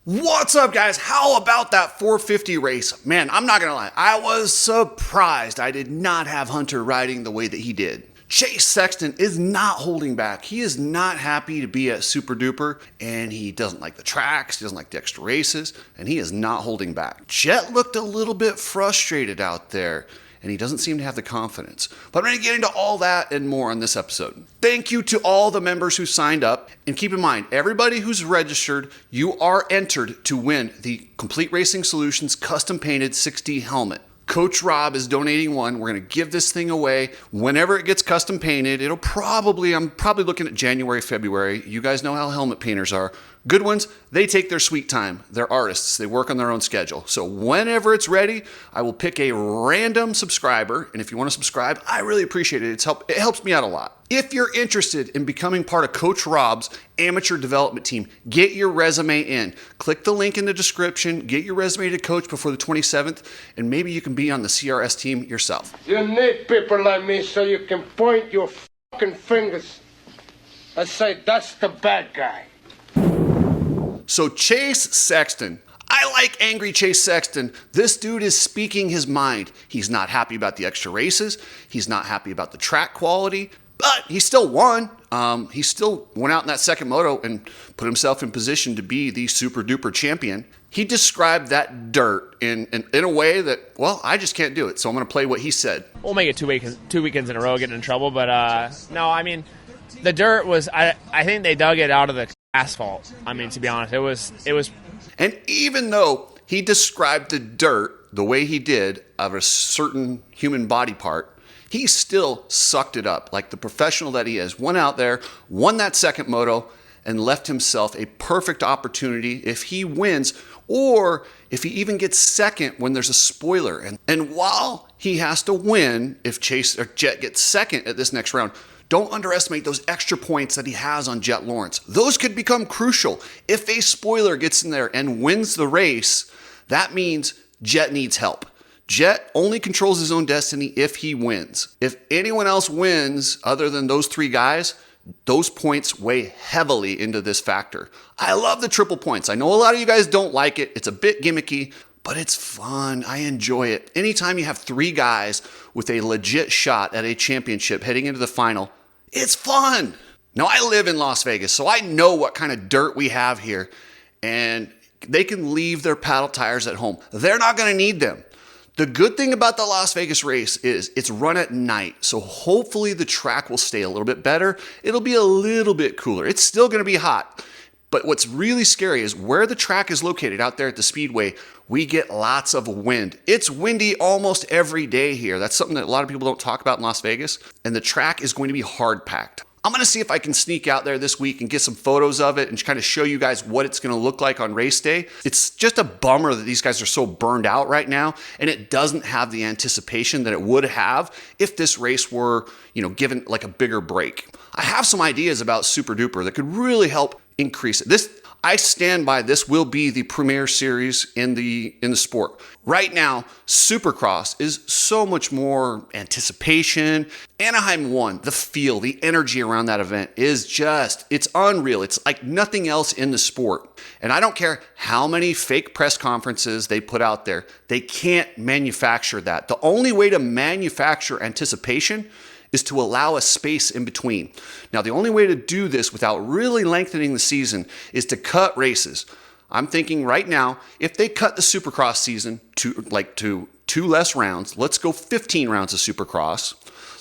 What's up, guys? How about that 450 race? Man, I'm not gonna lie, I was surprised I did not have Hunter riding the way that he did. Chase Sexton is not holding back. He is not happy to be at Super Duper, and he doesn't like the tracks, he doesn't like the extra races, and he is not holding back. Jett looked a little bit frustrated out there, and he doesn't seem to have the confidence. But I'm going to get into all that and more on this episode. Thank you to all the members who signed up. And keep in mind, everybody who's registered, you are entered to win the Complete Racing Solutions custom painted 6D helmet. Coach Rob is donating one. We're going to give this thing away whenever it gets custom painted. I'm probably looking at January, February. You guys know how helmet painters are. Good ones, they take their sweet time. They're artists. They work on their own schedule. So whenever it's ready, I will pick a random subscriber. And if you want to subscribe, I really appreciate it. It helps me out a lot. If you're interested in becoming part of Coach Rob's amateur development team, get your resume in. Click the link in the description. Get your resume to Coach before the 27th, and maybe you can be on the CRS team yourself. You need people like me so you can point your fucking fingers and say, that's the bad guy. So Chase Sexton. I like angry Chase Sexton. This dude is speaking his mind. He's not happy about the extra races. He's not happy about the track quality, but he still won. He still went out in that second moto and put himself in position to be the super duper champion. He described that dirt in a way that, well, I just can't do it. So I'm going to play what he said. We'll make it two weekends in a row getting in trouble. But no, I mean, the dirt was, I think they dug it out of the asphalt. I mean, to be honest, it was. And even though he described the dirt the way he did of a certain human body part, he still sucked it up like the professional that he is. Went out there, won that second moto, and left himself a perfect opportunity if he wins, or if he even gets second when there's a spoiler. And while he has to win, if Chase or Jett gets second at this next round, don't underestimate those extra points that he has on Jett Lawrence. Those could become crucial. If a spoiler gets in there and wins the race, that means Jett needs help. Jett only controls his own destiny if he wins. If anyone else wins other than those three guys, those points weigh heavily into this factor. I love the triple points. I know a lot of you guys don't like it. It's a bit gimmicky, but it's fun. I enjoy it. Anytime you have three guys with a legit shot at a championship heading into the final, it's fun. Now, I live in Las Vegas, so I know what kind of dirt we have here, and they can leave their paddle tires at home. They're not going to need them. The good thing about the Las Vegas race is it's run at night, so hopefully the track will stay a little bit better. It'll be a little bit cooler. It's still going to be hot. But what's really scary is where the track is located out there at the Speedway, we get lots of wind. It's windy almost every day here. That's something that a lot of people don't talk about in Las Vegas. And the track is going to be hard packed. I'm going to see if I can sneak out there this week and get some photos of it and kind of show you guys what it's going to look like on race day. It's just a bummer that these guys are so burned out right now, and it doesn't have the anticipation that it would have if this race were, given like a bigger break. I have some ideas about Super Duper that could really help increase it. I stand by this will be the premier series in the sport. Right now, Supercross is so much more anticipation. Anaheim won. The feel, the energy around that event is it's unreal. It's like nothing else in the sport. And I don't care how many fake press conferences they put out there. They can't manufacture that. The only way to manufacture anticipation is to allow a space in between. Now, the only way to do this without really lengthening the season is to cut races. I'm thinking right now, if they cut the Supercross season to two less rounds, let's go 15 rounds of Supercross.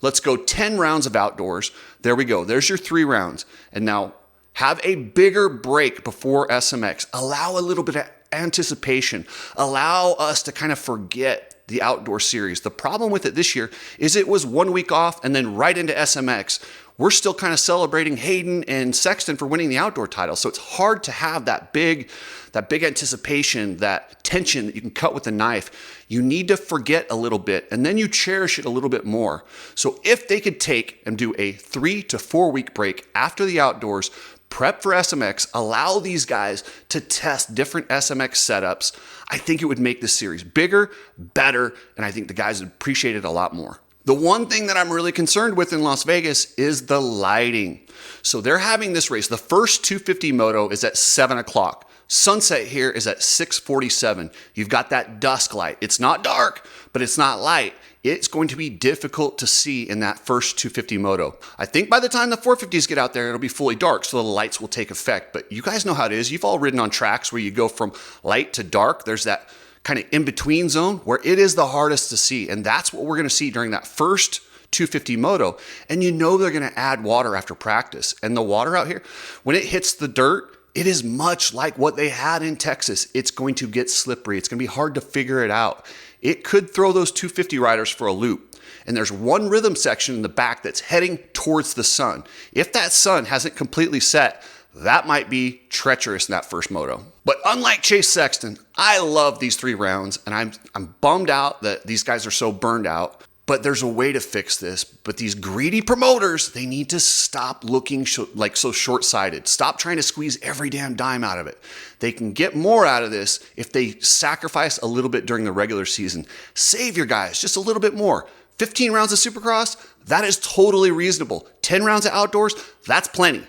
Let's go 10 rounds of outdoors. There we go. There's your 3 rounds. And now have a bigger break before SMX. Allow a little bit of anticipation. Allow us to kind of forget the outdoor series. The problem with it this year is it was 1 week off and then right into SMX. We're still kind of celebrating Hayden and Sexton for winning the outdoor title. So it's hard to have that big anticipation, that tension that you can cut with a knife. You need to forget a little bit and then you cherish it a little bit more. So if they could take and do a 3 to 4 week break after the outdoors, prep for SMX, allow these guys to test different SMX setups, I think it would make this series bigger, better, and I think the guys would appreciate it a lot more. The one thing that I'm really concerned with in Las Vegas is the lighting. So they're having this race. The first 250 moto is at 7 o'clock. Sunset here is at 6:47. You've got that dusk light. It's not dark, but it's not light. It's going to be difficult to see in that first 250 moto. I think by the time the 450s get out there, it'll be fully dark, so the lights will take effect. But you guys know how it is. You've all ridden on tracks where you go from light to dark. There's that kind of in-between zone where it is the hardest to see. And that's what we're going to see during that first 250 moto. And you know they're going to add water after practice. And the water out here, when it hits the dirt, it is much like what they had in Texas. It's going to get slippery. It's going to be hard to figure it out. It could throw those 250 riders for a loop. And there's one rhythm section in the back that's heading towards the sun. If that sun hasn't completely set, that might be treacherous in that first moto. But unlike Chase Sexton, I love these 3 rounds, and I'm bummed out that these guys are so burned out. But there's a way to fix this. But these greedy promoters, they need to stop looking like so short-sighted. Stop trying to squeeze every damn dime out of it. They can get more out of this if they sacrifice a little bit during the regular season. Save your guys just a little bit more. 15 rounds of Supercross, that is totally reasonable. 10 rounds of outdoors, that's plenty.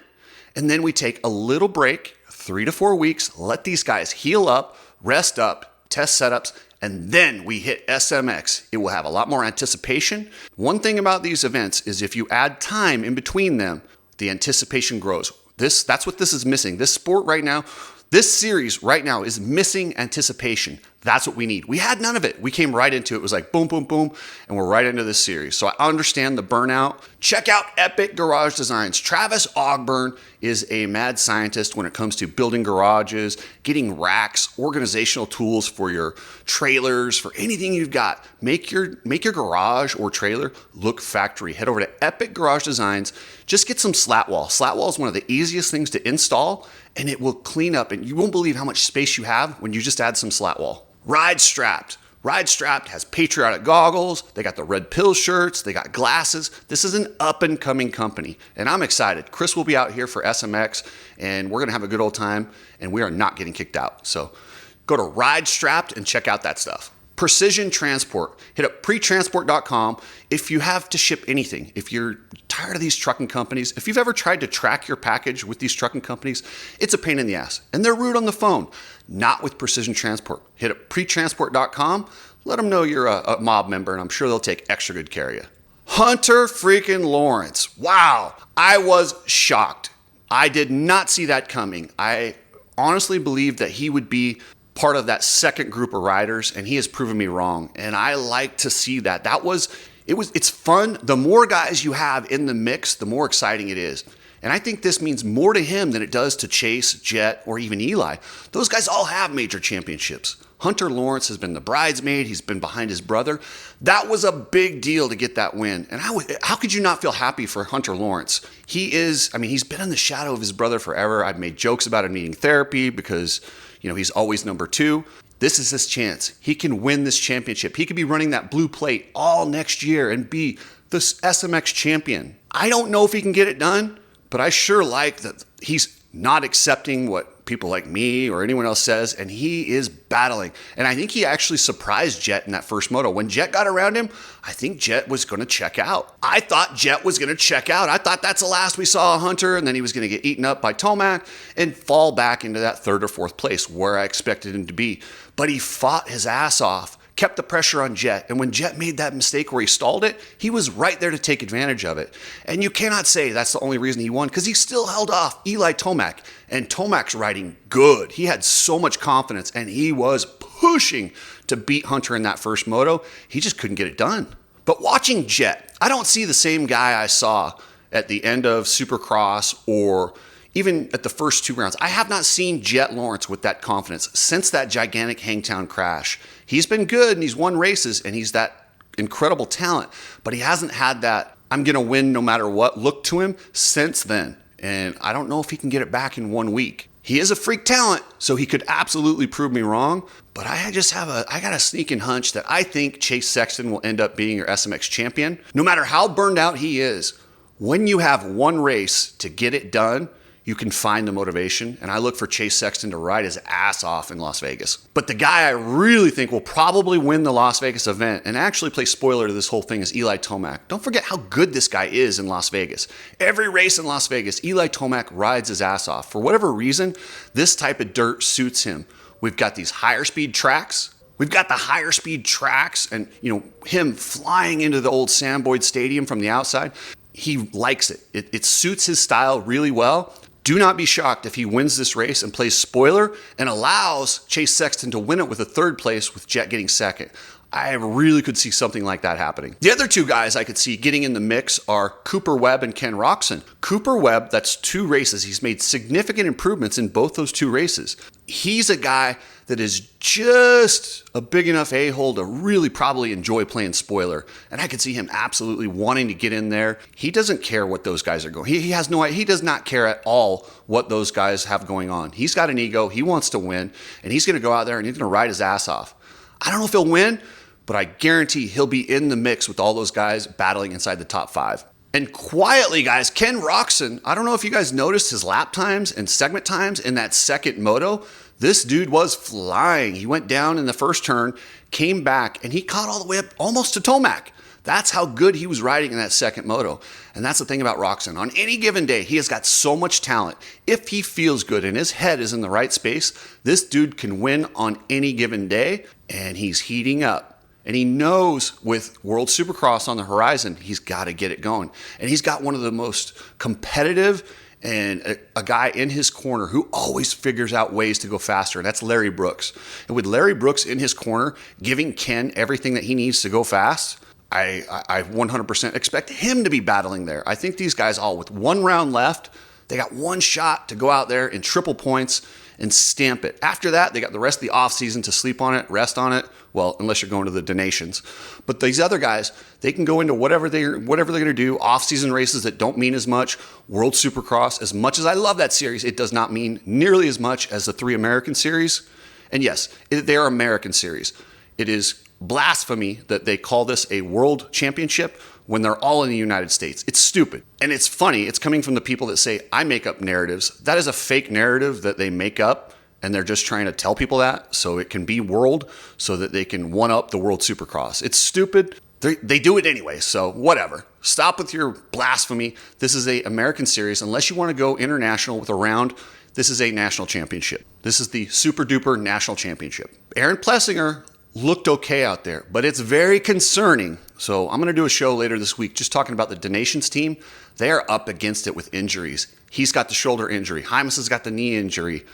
And then we take a little break, 3 to 4 weeks, let these guys heal up, rest up, test setups, and then we hit SMX. It will have a lot more anticipation. One thing about these events is if you add time in between them, the anticipation grows. That's what this is missing. This sport right now, this series right now is missing anticipation. That's what we need. We had none of it. We came right into it. It was like boom, boom, boom, and we're right into this series. So I understand the burnout. Check out Epic Garage Designs. Travis Ogburn is a mad scientist when it comes to building garages, getting racks, organizational tools for your trailers, for anything you've got. Make your garage or trailer look factory. Head over to Epic Garage Designs. Just get some slat wall. Slat wall is one of the easiest things to install, and it will clean up, and you won't believe how much space you have when you just add some slat wall. Ride Strapped. Ride Strapped has patriotic goggles. They got the red pill shirts. They got glasses. This is an up-and-coming company, and I'm excited. Chris will be out here for SMX, and we're going to have a good old time, and we are not getting kicked out. So go to Ride Strapped and check out that stuff. Precision Transport. Hit up pretransport.com if you have to ship anything. If you're tired of these trucking companies, if you've ever tried to track your package with these trucking companies, it's a pain in the ass. And they're rude on the phone. Not with Precision Transport. Hit up pretransport.com. Let them know you're a mob member, and I'm sure they'll take extra good care of you. Hunter freaking Lawrence. Wow. I was shocked. I did not see that coming. I honestly believed that he would be part of that second group of riders, and he has proven me wrong. And I like to see that. It's fun. The more guys you have in the mix, the more exciting it is. And I think this means more to him than it does to Chase, Jett, or even Eli. Those guys all have major championships. Hunter Lawrence has been the bridesmaid. He's been behind his brother. That was a big deal to get that win. And how could you not feel happy for Hunter Lawrence? He's been in the shadow of his brother forever. I've made jokes about him needing therapy because, he's always number 2. This is his chance. He can win this championship. He could be running that blue plate all next year and be the SMX champion. I don't know if he can get it done, but I sure like that he's not accepting what people like me or anyone else says, and he is battling. And I think he actually surprised Jett in that first moto. When Jett got around him, I think Jett was going to check out. I thought Jett was going to check out. I thought that's the last we saw of Hunter, and then he was going to get eaten up by Tomac and fall back into that 3rd or 4th place where I expected him to be. But he fought his ass off, kept the pressure on Jett, and when Jett made that mistake where he stalled it, he was right there to take advantage of it. And you cannot say that's the only reason he won, because he still held off Eli Tomac, and Tomac's riding good. He had so much confidence, and he was pushing to beat Hunter in that first moto. He just couldn't get it done. But watching Jett, I don't see the same guy I saw at the end of Supercross or even at the first 2 rounds. I have not seen Jett Lawrence with that confidence since that gigantic Hangtown crash. He's been good and he's won races and he's that incredible talent, but he hasn't had that I'm going to win no matter what look to him since then. And I don't know if he can get it back in 1 week. He is a freak talent, so he could absolutely prove me wrong, but I got a sneaking hunch that I think Chase Sexton will end up being your SMX champion. No matter how burned out he is, when you have one race to get it done, you can find the motivation. And I look for Chase Sexton to ride his ass off in Las Vegas. But the guy I really think will probably win the Las Vegas event and actually play spoiler to this whole thing is Eli Tomac. Don't forget how good this guy is in Las Vegas. Every race in Las Vegas, Eli Tomac rides his ass off. For whatever reason, this type of dirt suits him. We've got these higher speed tracks. We've got the higher speed tracks and, him flying into the old Sam Boyd Stadium from the outside. He likes it. It suits his style really well. Do not be shocked if he wins this race and plays spoiler and allows Chase Sexton to win it with a third place with Jett getting second. I really could see something like that happening. The other two guys I could see getting in the mix are Cooper Webb and Ken Roczen. Cooper Webb, that's 2 races. He's made significant improvements in both those 2 races. He's a guy that is just a big enough a-hole to really probably enjoy playing spoiler. And I could see him absolutely wanting to get in there. He doesn't care what those guys are going. He does not care at all what those guys have going on. He's got an ego. He wants to win. And he's going to go out there and he's going to ride his ass off. I don't know if he'll win, but I guarantee he'll be in the mix with all those guys battling inside the top 5. And quietly, guys, Ken Roczen, I don't know if you guys noticed his lap times and segment times in that second moto. This dude was flying. He went down in the first turn, came back, and he caught all the way up almost to Tomac. That's how good he was riding in that second moto. And that's the thing about Roczen. On any given day, he has got so much talent. If he feels good and his head is in the right space, this dude can win on any given day, and he's heating up. And he knows with World Supercross on the horizon, he's got to get it going. And he's got one of the most competitive and a guy in his corner who always figures out ways to go faster. And that's Larry Brooks. And with Larry Brooks in his corner, giving Ken everything that he needs to go fast, I 100% expect him to be battling there. I think these guys all, with 1 round left, they got 1 shot to go out there in triple points and stamp it. After that, they got the rest of the offseason to sleep on it, rest on it. Well, unless you're going to the donations. But these other guys, they can go into whatever they're going to do, off-season races that don't mean as much. World Supercross, as much as I love that series, it does not mean nearly as much as the 3 American series. And yes, they are American series. It is blasphemy that they call this a world championship when they're all in the United States. It's stupid. And it's funny. It's coming from the people that say, I make up narratives. That is a fake narrative that they make up. And they're just trying to tell people that so it can be world, so that they can one-up the World Supercross. It's stupid. They do it anyway, so whatever. Stop with your blasphemy. This is a American series. Unless you want to go international with a round, this is a national championship. This is the super-duper national championship. Aaron Plessinger looked okay out there, but it's very concerning. So I'm going to do a show later this week just talking about the Donations team. They are up against it with injuries. He's got the shoulder injury. Hymas has got the knee injury.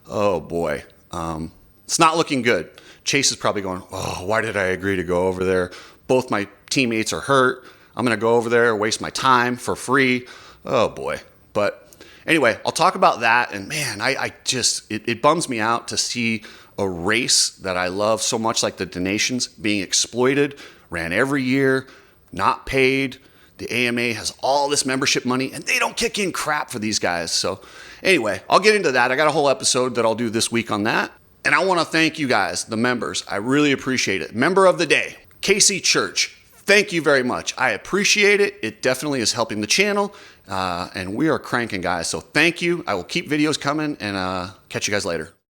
Oh boy, it's not looking good. Chase is probably going, oh, why did I agree to go over there? Both my teammates are hurt. I'm going to go over there, waste my time for free. Oh boy. But anyway, I'll talk about that. And man, it bums me out to see a race that I love so much, like the Donations, being exploited, ran every year, not paid. The AMA has all this membership money, and they don't kick in crap for these guys. So anyway, I'll get into that. I got a whole episode that I'll do this week on that. And I want to thank you guys, the members. I really appreciate it. Member of the day, Casey Church. Thank you very much. I appreciate it. It definitely is helping the channel. And we are cranking, guys. So thank you. I will keep videos coming, and catch you guys later.